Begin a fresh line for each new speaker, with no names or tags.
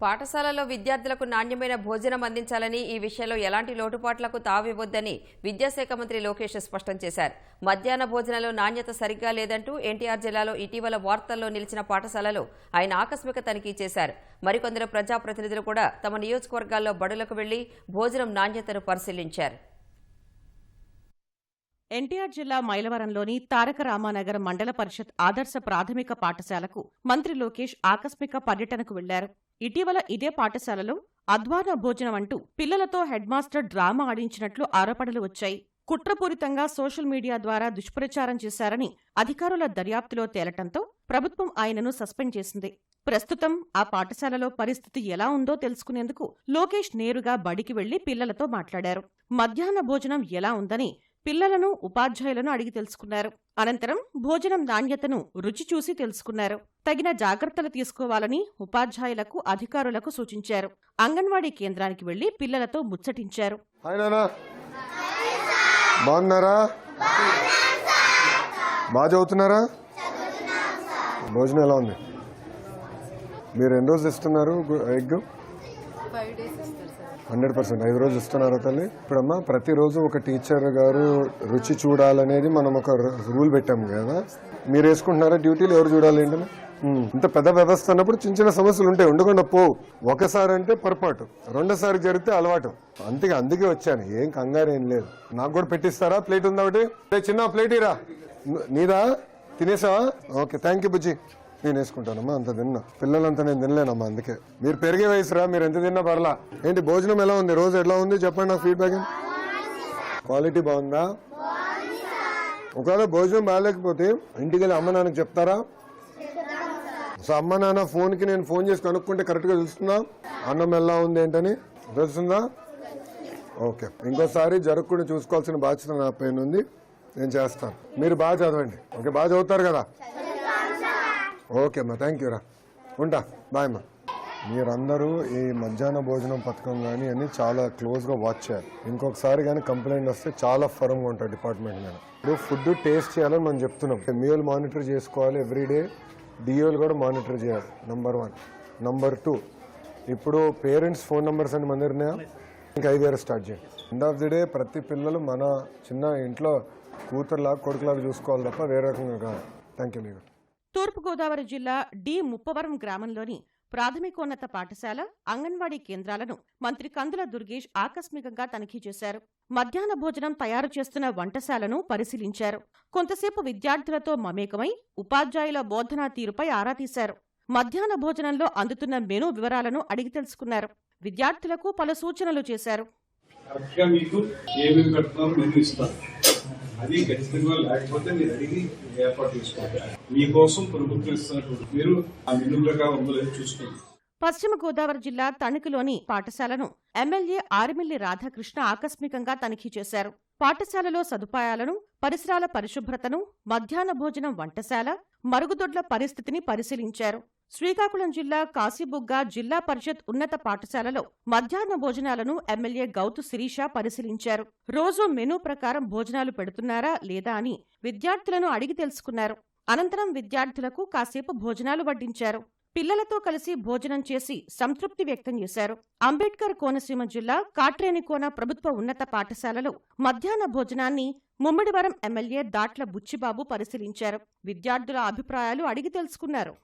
పాఠశాలలో విద్యార్థులకు నాణ్యమైన భోజనం అందించాలని ఈ విషయంలో ఎలాంటి లోటుపాట్లకు తావివ్వొద్దని విద్యాశాఖ మంత్రి లోకేష్ స్పష్టం చేశారు. మధ్యాహ్న భోజనంలో నాణ్యత సరిగ్గా లేదంటూ ఎన్టీఆర్ జిల్లాలో ఇటీవల వార్తల్లో నిలిచిన పాఠశాలలో ఆయన ఆకస్మిక తనిఖీ చేశారు. మరికొందరు ప్రజాప్రతినిధులు కూడా తమ నియోజకవర్గాల్లో బడులకు వెళ్లి భోజనం నాణ్యతను పరిశీలించారు.
ఎన్టీఆర్ జిల్లా మైలవరంలోని తారక రామానగర్ మండల పరిషత్ ఆదర్శ ప్రాథమిక పాఠశాలకు మంత్రి లోకేష్ ఆకస్మిక పర్యటనకు వెళ్లారు. ఇటీవల ఇదే పాఠశాలలో అధ్వాన భోజనం అంటూ పిల్లలతో హెడ్ మాస్టర్ డ్రామా ఆడించినట్లు ఆరోపణలు వచ్చాయి. కుట్రపూరితంగా సోషల్ మీడియా ద్వారా దుష్ప్రచారం చేశారని అధికారుల దర్యాప్తులో తేలటంతో ప్రభుత్వం ఆయనను సస్పెండ్ చేసింది. ప్రస్తుతం ఆ పాఠశాలలో పరిస్థితి ఎలా ఉందో తెలుసుకునేందుకు లోకేష్ నేరుగా బడికి వెళ్లి పిల్లలతో మాట్లాడారు. మధ్యాహ్న భోజనం ఎలా ఉందని పిల్లలను, ఉపాధ్యాయులను అడిగి తెలుసుకున్నారు. అనంతరం భోజనం నాణ్యతను రుచి చూసి తెలుసుకున్నారు. తగిన జాగ్రత్తలు తీసుకోవాలని ఉపాధ్యాయులకు, అధికారులకు సూచించారు. అంగన్వాడీ కేంద్రానికి వెళ్లి పిల్లలతో ముచ్చటించారు.
బాగున్నారా? బాగా చదువుతున్నారా? భోజనం ఎలా ఉంది? మీరు ఎన్ని రోజులు ఇస్తున్నారు ఎగ్? 100% 5 రోజులు ఇస్తున్నారా తల్లి? ఇప్పుడమ్మా ప్రతిరోజు ఒక టీచర్ గారు రుచి చూడాలనేది మనం ఒక రూల్ పెట్టాము కదా. మీరు వేసుకుంటున్నారా డ్యూటీలు? ఎవరు చూడాలి ఏంటని? ఇంత పెద్ద వ్యవస్థ అన్నప్పుడు చిన్న చిన్న సమస్యలు ఉంటాయి, ఉండకుండా పోవు. ఒకసారి అంటే పొరపాటు, రెండోసారి జరిగితే అలవాటు. అందుకే వచ్చాను, ఏం కంగారు ఏం లేదు. నాకు కూడా పెట్టిస్తారా? ప్లేట్ ఉందా ఒకటి? చిన్న ప్లేట్ ఇరా. నీదా? తినేసావా? ఓకే, థ్యాంక్ యూ బుజ్జి. నేను వేసుకుంటానమ్మా, అంత తిన్నా. పిల్లలంతా నేను తినలేనమ్మా, అందుకే. మీరు పెరిగే వయసురా, మీరు ఎంత తిన్నా పర్లా. ఏంటి భోజనం ఎలా ఉంది? రోజు ఎలా ఉంది చెప్పండి నాకు ఫీడ్బ్యాక్. క్వాలిటీ బాగుందా? ఒకవేళ భోజనం బాగాలేకపోతే ఇంటికి వెళ్ళి అమ్మ నాన్నకి చెప్తారా? సో అమ్మ నాన్న ఫోన్కి నేను ఫోన్ చేసి కనుక్కుంటే కరెక్ట్గా తెలుస్తుందా అన్నం ఎలా ఉంది ఏంటని? తెలుస్తుందా? ఓకే, ఇంకోసారి జరగకుండా చూసుకోవాల్సిన బాధ్యత నా పైన ఉంది, నేను చేస్తాను. మీరు బాగా చదవండి, ఓకే? బాగా చదువుతారు కదా? ఓకే అమ్మా, థ్యాంక్ యూ రా, ఉంటా, బాయ్ అమ్మా. మీరందరూ ఈ మధ్యాహ్న భోజనం పథకం కానీ అన్ని చాలా క్లోజ్గా వాచ్ చేయాలి. ఇంకొకసారి కానీ కంప్లైంట్ వస్తే చాలా ఫర్మ్గా ఉంటుంది డిపార్ట్మెంట్ మీద. ఇప్పుడు ఫుడ్ టేస్ట్ చేయాలని మనం చెప్తున్నాం. మీల్ మానిటర్ చేసుకోవాలి ఎవ్రీడే, డిఓలు కూడా మానిటర్ చేయాలి. నంబర్ 1. నంబర్ 2, ఇప్పుడు పేరెంట్స్ ఫోన్ నెంబర్స్ అని మన దగ్గర ఉన్నాయా? ఇంకా 5 స్టార్ట్ చేయండి. ఎండ్ ఆఫ్ ది డే ప్రతి పిల్లలు మన చిన్న ఇంట్లో కూతురులాగా కొడుకులాగా చూసుకోవాలి తప్ప వేరే రకంగా కాదు. Thank you. మీకు
తూర్పుగోదావరి జిల్లా డి. ముప్పవరం గ్రామంలోని ప్రాథమికోన్నత పాఠశాల, అంగన్వాడీ కేంద్రాలను మంత్రి కందుల దుర్గేష్ ఆకస్మికంగా తనిఖీ చేశారు. మధ్యాహ్న భోజనం తయారు చేస్తున్న వంటశాలను పరిశీలించారు. కొంతసేపు విద్యార్థులతో మమేకమై ఉపాధ్యాయుల బోధనా తీరుపై ఆరా తీశారు. మధ్యాహ్న భోజనంలో అందుతున్న మెనూ వివరాలను అడిగి తెలుసుకున్నారు. విద్యార్థులకు పలు సూచనలు చేశారు.
అది ఖచ్చితంగా లేకపోతే మీరు అడిగి ఏర్పాటు చేసుకోవాలి. మీకోసం ప్రభుత్వం ఇస్తున్నటువంటి మీరు ఆ మెనూ ప్రకారం ఉందో చూసుకోండి.
పశ్చిమ గోదావరి జిల్లా తణుకులోని పాఠశాలను ఎమ్మెల్యే ఆరిమిల్లి రాధాకృష్ణ ఆకస్మికంగా తనిఖీ చేశారు. పాఠశాలలో సదుపాయాలను, పరిసరాల పరిశుభ్రతను, మధ్యాహ్న భోజనం వంటశాల, మరుగుదొడ్ల పరిస్థితిని పరిశీలించారు. శ్రీకాకుళం జిల్లా కాశీబుగ్గ జిల్లా పరిషత్ ఉన్నత పాఠశాలలో మధ్యాహ్న భోజనాలను ఎమ్మెల్యే గౌతు శిరీష పరిశీలించారు. రోజూ మెనూ ప్రకారం భోజనాలు పెడుతున్నారా లేదా అని విద్యార్థులను అడిగి తెలుసుకున్నారు. అనంతరం విద్యార్థులకు కాసేపు భోజనాలు వడ్డించారు. పిల్లలతో కలిసి భోజనం చేసి సంతృప్తి వ్యక్తం చేశారు. అంబేద్కర్ కోనసీమ జిల్లా కాట్రేనికోన ప్రభుత్వ ఉన్నత పాఠశాలలో మధ్యాహ్న భోజనాన్ని ముమ్మిడివరం ఎమ్మెల్యే దాట్ల బుచ్చిబాబు పరిశీలించారు. విద్యార్థుల అభిప్రాయాలు అడిగి తెలుసుకున్నారు.